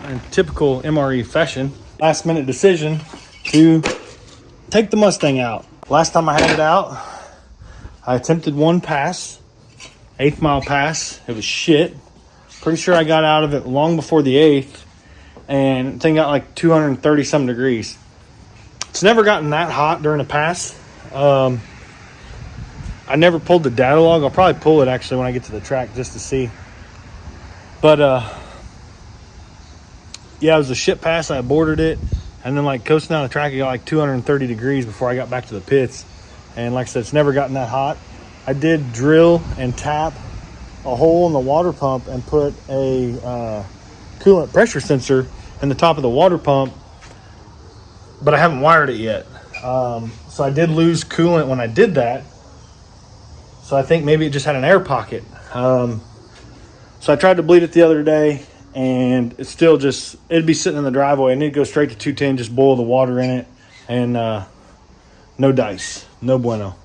In typical MRE fashion, last minute decision to take the Mustang out. Last time I had it out, I attempted one pass, 8th mile pass. It was shit. Pretty sure I got out of it long before the 8th, and the thing got like 230 some degrees. It's never gotten that hot during a pass. I never pulled the data log. I'll probably pull it actually when I get to the track just to see. But yeah, it was a shit pass. I aborted it, and then like coasting down the track, it got like 230 degrees before I got back to the pits. And like I said, it's never gotten that hot. I did drill and tap a hole in the water pump and put a coolant pressure sensor in the top of the water pump, but I haven't wired it yet. So I did lose coolant when I did that. So I think maybe it just had an air pocket. So I tried to bleed it the other day, and it's still just, it'd be sitting in the driveway. I need to go straight to 210, just boil the water in it, and no dice, no bueno.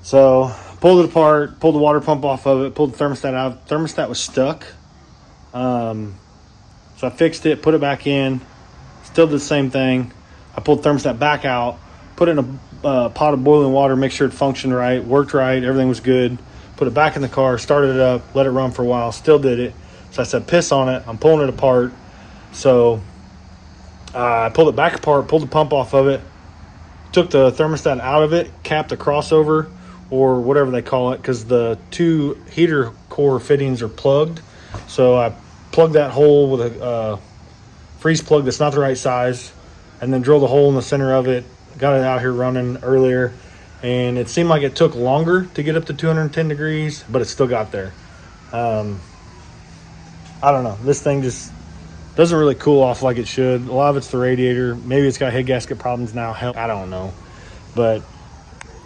So pulled it apart, pulled the water pump off of it, pulled the thermostat out. The thermostat was stuck. So I fixed it, put it back in, still did the same thing. I pulled the thermostat back out, put it in a pot of boiling water, make sure it functioned right, worked right, everything was good. Put it back in the car, started it up, let it run for a while, still did it. So I said, piss on it, I'm pulling it apart. So I pulled it back apart, pulled the pump off of it, took the thermostat out of it, capped the crossover, or whatever they call it, because the two heater core fittings are plugged. So I plugged that hole with a freeze plug that's not the right size, and then drilled a hole in the center of it, got it out here running earlier, and it seemed like it took longer to get up to 210 degrees, but it still got there. I don't know. This thing just doesn't really cool off like it should. A lot of it's the radiator. Maybe it's got head gasket problems now. Hell, I don't know. But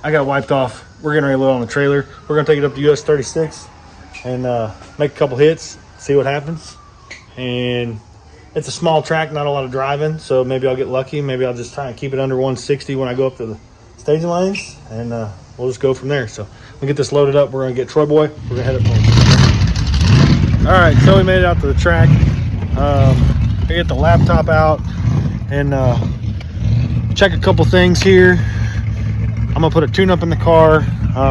I got wiped off. We're getting ready to load on the trailer. We're going to take it up to US 36 and make a couple hits, see what happens. And it's a small track, not a lot of driving, so maybe I'll get lucky. Maybe I'll just try and keep it under 160 when I go up to the staging lanes, and we'll just go from there. So we'll get this loaded up. We're going to get Troy Boy. We're going to head up home. All right, so we made it out to the track. I get the laptop out and check a couple things here. I'm gonna put a tune-up in the car.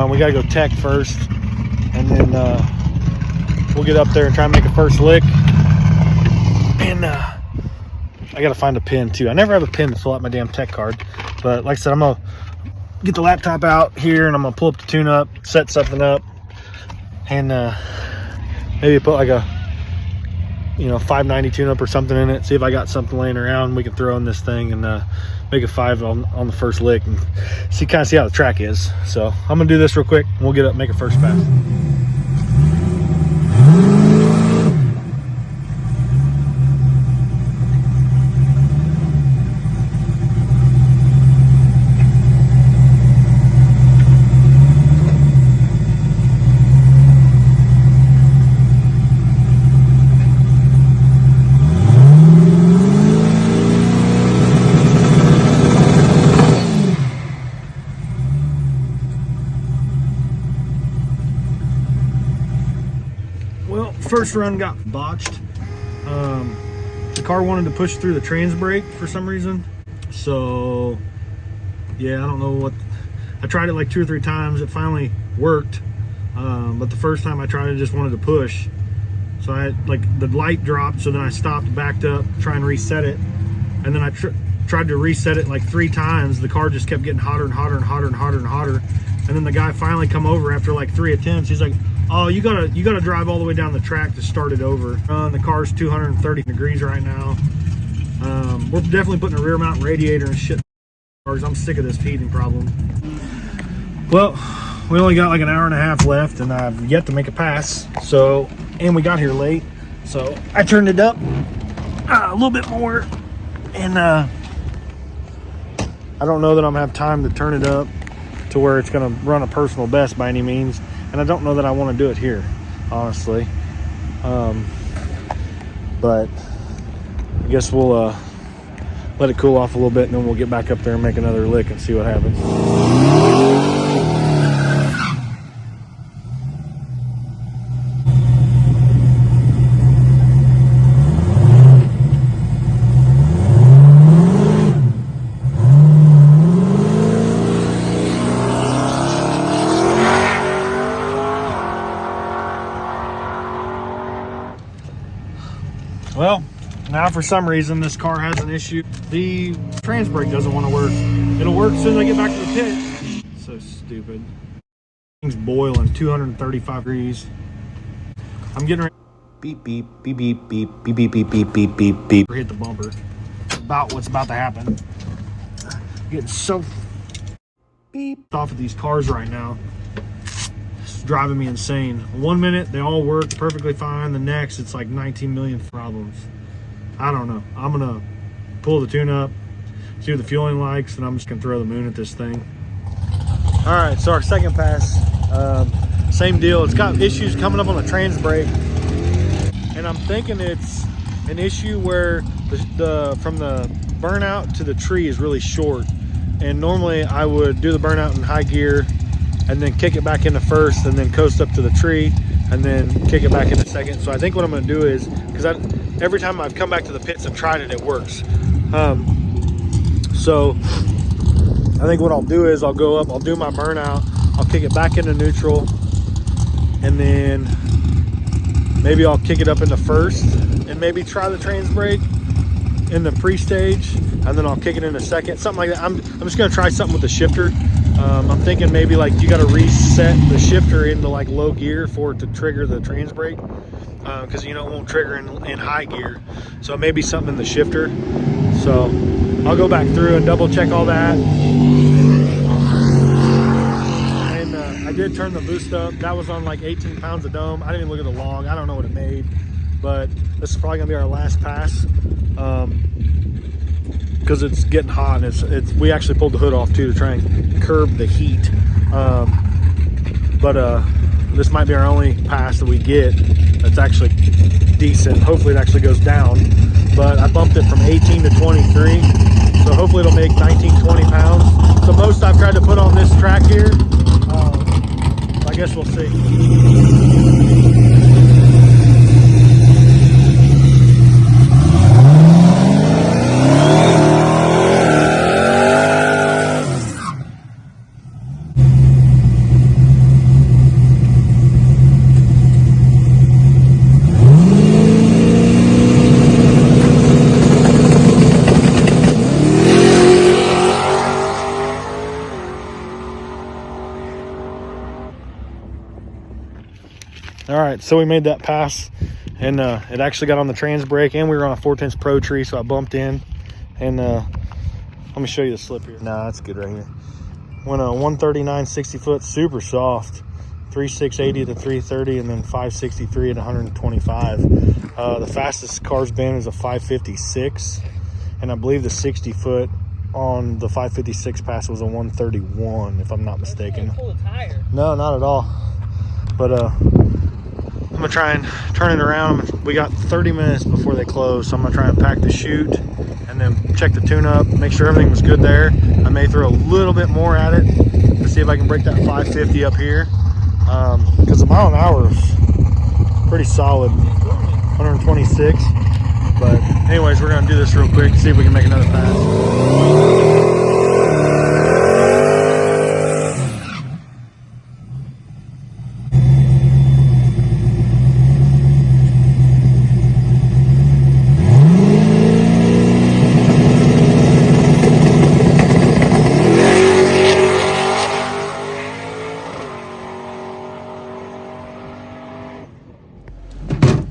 We gotta go tech first, and then we'll get up there and try and make a first lick. And I gotta find a pin too. I never have a pin to fill out my damn tech card, but like I said, I'm gonna get the laptop out here and I'm gonna pull up the tune-up, set something up, and maybe put like a 590 tune-up or something in it. See if I got something laying around we can throw in this thing and make a 5 on the first lick and see how the track is. So I'm gonna do this real quick and we'll get up, make a first pass. First run got botched. The car wanted to push through the trans brake for some reason. So yeah, I don't know what. I tried it like 2 or 3 times. It finally worked, but the first time I tried it, just wanted to push. So I had, like, the light dropped, so then I stopped, backed up, try and reset it, and then I tried to reset it like 3 times. The car just kept getting hotter and hotter and hotter and hotter and hotter. And then the guy finally come over after like 3 attempts. He's like, oh, you gotta drive all the way down the track to start it over. The car's 230 degrees right now. We're definitely putting a rear mount radiator and shit in cars. I'm sick of this heating problem. Well, we only got like an hour and a half left, and I've yet to make a pass. So, and we got here late, so I turned it up a little bit more, and I don't know that I'm gonna have time to turn it up to where it's gonna run a personal best by any means. And I don't know that I want to do it here, honestly. But I guess we'll let it cool off a little bit, and then we'll get back up there and make another lick and see what happens. Well, now for some reason this car has an issue. The trans brake doesn't want to work. It'll work as soon as I get back to the pit. So stupid. Thing's boiling, 235 degrees. I'm getting ready. Beep, beep, beep, beep, beep, beep, beep, beep, beep, beep, beep, beep. Hit the bumper. About what's about to happen. Getting so beep off of these cars right now. It's driving me insane. 1 minute they all work perfectly fine. The next it's like 19 million problems. I don't know. I'm gonna pull the tune up, see what the fueling likes, and I'm just gonna throw the moon at this thing. All right, so our second pass, same deal. It's got issues coming up on the trans brake, and I'm thinking it's an issue where the from the burnout to the tree is really short. And normally I would do the burnout in high gear and then kick it back into first and then coast up to the tree and then kick it back into second. So I think what I'm gonna do is, because every time I've come back to the pits and tried it, it works. So I think what I'll do is I'll go up, I'll do my burnout, I'll kick it back into neutral, and then maybe I'll kick it up into first and maybe try the trans brake in the pre-stage, and then I'll kick it in a second, something like that. I'm just gonna try something with the shifter. I'm thinking maybe like you got to reset the shifter into like low gear for it to trigger the trans brake, because you know it won't trigger in high gear. So maybe something in the shifter. So I'll go back through and double check all that. And I did turn the boost up. That was on like 18 pounds of dome. I didn't even look at the log. I don't know what it made, but this is probably gonna be our last pass. Because it's getting hot, and we actually pulled the hood off too to try and curb the heat. But this might be our only pass that we get that's actually decent. Hopefully it actually goes down. But I bumped it from 18 to 23, so hopefully it'll make 19, 20 pounds. So most I've tried to put on this track here. I guess we'll see. All right, so we made that pass, and it actually got on the trans brake, and we were on a 4/10 Pro tree, so I bumped in. And let me show you the slip here. Nah, that's good right here. Went a 139 60 foot, super soft, 3.680 to 330, and then 563 at 125. The fastest car's been is a 556, and I believe the 60 foot on the 556 pass was a 131, if I'm not mistaken. Pull a tire. No, not at all. But I'm gonna try and turn it around. We got 30 minutes before they close, so I'm gonna try and pack the chute and then check the tune up, make sure everything was good there. I may throw a little bit more at it to see if I can break that 550 up here, because the mile an hour is pretty solid, 126. But anyways, we're gonna do this real quick, see if we can make another pass.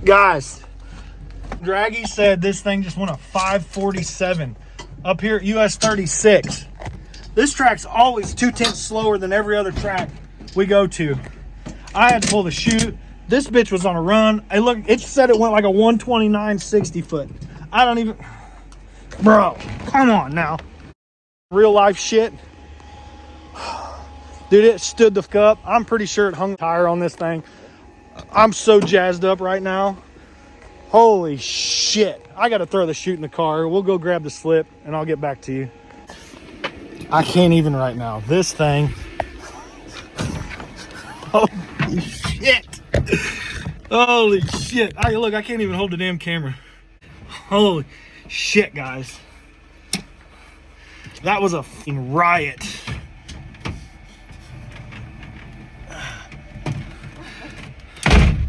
Guys, Draggy said this thing just went a 547 up here at US 36. This track's always 2/10 slower than every other track we go to. I had to pull the chute. This bitch was on a run. It said it went like a 129 60 foot. I don't even, bro, come on now. Real life shit. Dude, it stood the fuck up. I'm pretty sure it hung the tire on this thing. I'm so jazzed up right now. Holy shit. I got to throw the chute in the car. We'll go grab the slip and I'll get back to you. I can't even right now. This thing. Holy shit. Holy shit. Look, I can't even hold the damn camera. Holy shit, guys. That was a fucking riot.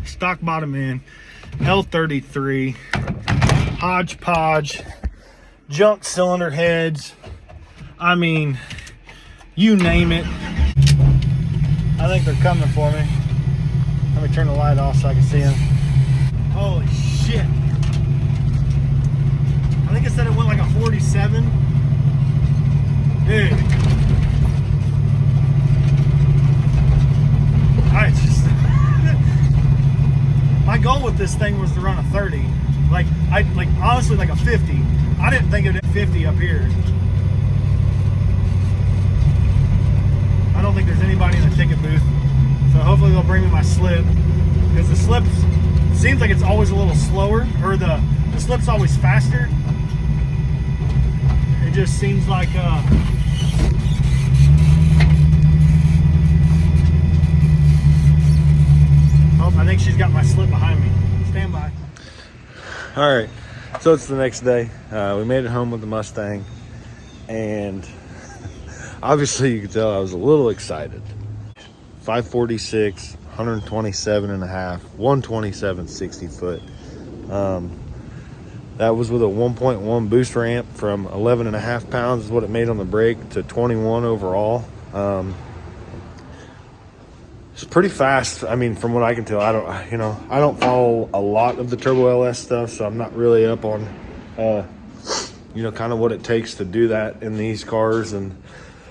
Stock bottom end, L33, hodgepodge, junk cylinder heads. I mean, you name it. I think they're coming for me. Let me turn the light off so I can see them. Holy shit. I think it said it went like a 47. Dude. I just... My goal with this thing was to run a 30. Like honestly, like a 50. I didn't think it'd hit 50 up here. I don't think there's anybody in the ticket booth. So hopefully they'll bring me my slip. Because the slip seems like it's always a little slower. Or the slip's always faster. It just seems like oh, I think she's got my slip behind me. Stand by. All right, so it's the next day. We made it home with the Mustang, and obviously you can tell I was a little excited. 546, 127 and a half, 127 60 foot. That was with a 1.1 boost ramp from 11 and a half pounds is what it made on the brake to 21 overall. It's pretty fast. I mean, from what I can tell, I don't follow a lot of the Turbo LS stuff, so I'm not really up on, kind of what it takes to do that in these cars and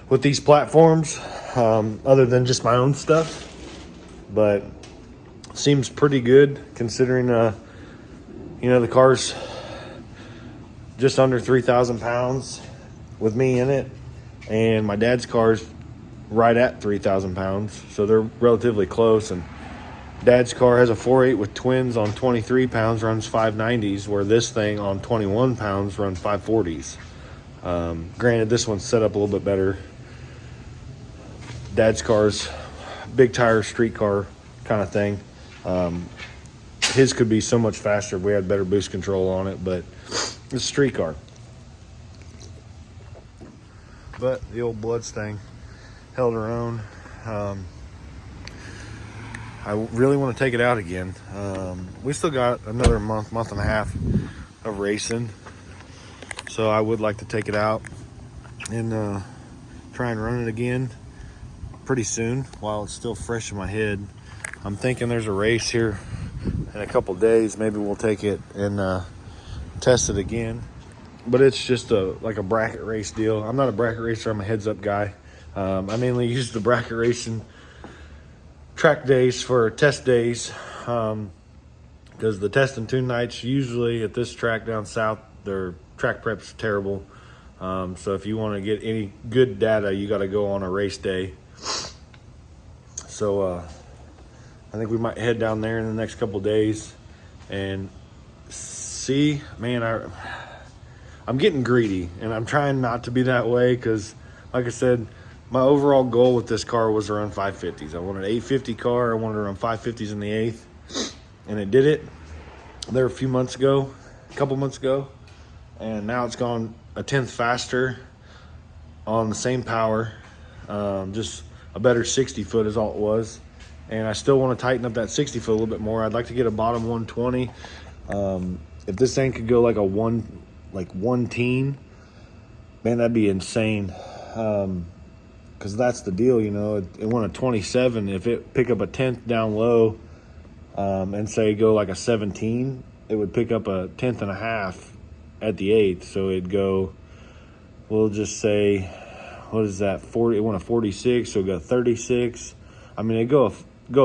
with these platforms, other than just my own stuff. But seems pretty good considering, the car's just under 3,000 pounds with me in it, and my dad's car's right at 3,000 pounds, so they're relatively close. And dad's car has a 4.8 with twins on 23 pounds, runs 590s, where this thing on 21 pounds runs 540s. Granted, this one's set up a little bit better. Dad's car's big tire street car kind of thing. His could be so much faster if we had better boost control on it, but it's a street car. But the old Bloodstang held her own. I really want to take it out again. We still got another month and a half of racing, so I would like to take it out and try and run it again pretty soon while it's still fresh in my head. I'm thinking there's a race here in a couple days. Maybe we'll take it and test it again, but it's just like a bracket race deal. I'm not a bracket racer, I'm a heads up guy. I mainly use the bracket racing track days for test days, because the test and tune nights usually at this track down south, their track prep's terrible. So if you want to get any good data, you got to go on a race day. So I think we might head down there in the next couple days and see. Man, I'm getting greedy, and I'm trying not to be that way, because like I said, my overall goal with this car was to run 550s. I wanted an 850 car. I wanted to run 550s in the 8th, and it did it there a couple months ago, and now it's gone a tenth faster on the same power. Just a better 60 foot is all it was, and I still want to tighten up that 60 foot a little bit more. I'd like to get a bottom 120. If this thing could go like a one teen, man, that'd be insane. Because that's the deal, it went a 27. If it pick up a 10th down low, and say go like a 17, it would pick up a 10th and a half at the 8th. So it'd go, we'll just say, what is that, 40? It went a 46, so it'd go 36. I mean, it'd go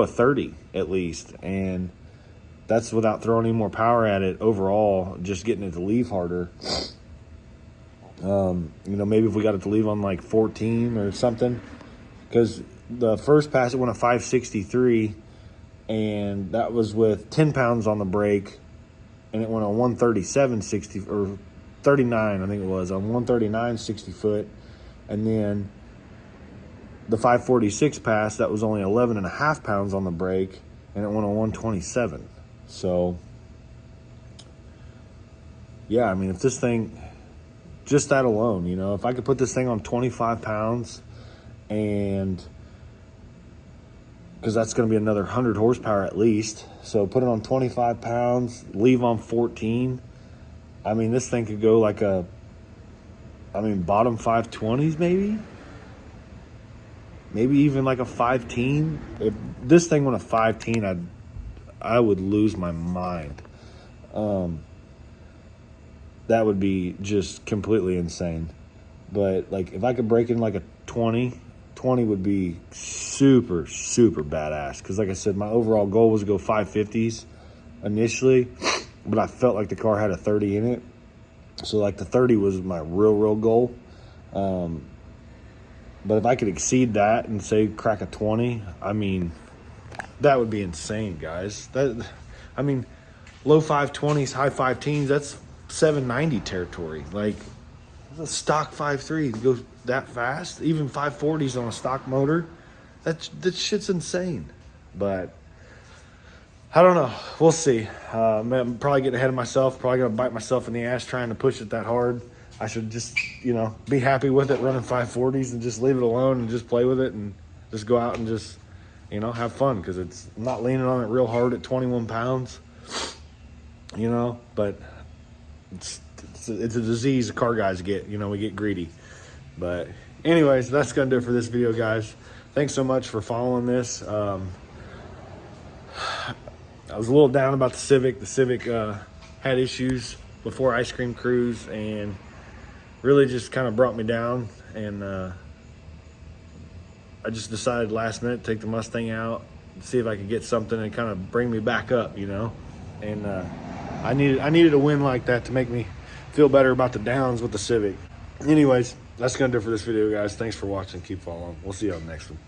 a 30 at least, and that's without throwing any more power at it overall, just getting it to leave harder. Maybe if we got it to leave on like 14 or something, because the first pass it went a 563, and that was with 10 pounds on the brake and it went on 137 60 or 39, I think it was, on 139 60 foot. And then the 546 pass, that was only 11.5 pounds on the brake, and it went on 127. So yeah, I mean, if this thing, just that alone, you know, if I could put this thing on 25 pounds, and because that's going to be another 100 horsepower at least, so put it on 25 pounds, leave on 14. I mean, this thing could go like a, I mean, bottom 520s maybe even like a 5-teen. If this thing went a 5-teen, I would lose my mind. That would be just completely insane. But like, if I could break in like a 20 would be super, super badass. Because like I said, my overall goal was to go 550s initially, but I felt like the car had a 30 in it. So like the 30 was my real goal. But if I could exceed that and say crack a 20, I mean, that would be insane, guys. That, I mean, low 520s, high 5-teens, that's 790 territory. Like, a stock 5.3 to go that fast, even 540s on a stock motor, that shit's insane. But I don't know. We'll see. I'm probably getting ahead of myself. Probably gonna bite myself in the ass trying to push it that hard. I should just, you know, be happy with it running 540s and just leave it alone and just play with it and just go out and just, you know, have fun, because I'm not leaning on it real hard at 21 pounds, you know. But it's a disease car guys get, you know, we get greedy. But anyways, that's gonna do it for this video, guys. Thanks so much for following this. I was a little down about the Civic. The Civic had issues before Ice Cream Cruise, and really just kind of brought me down. And I just decided last minute to take the Mustang out, see if I could get something and kind of bring me back up, you know. And I needed a win like that to make me feel better about the downs with the Civic. Anyways, that's gonna do it for this video, guys. Thanks for watching. Keep following. We'll see you on the next one.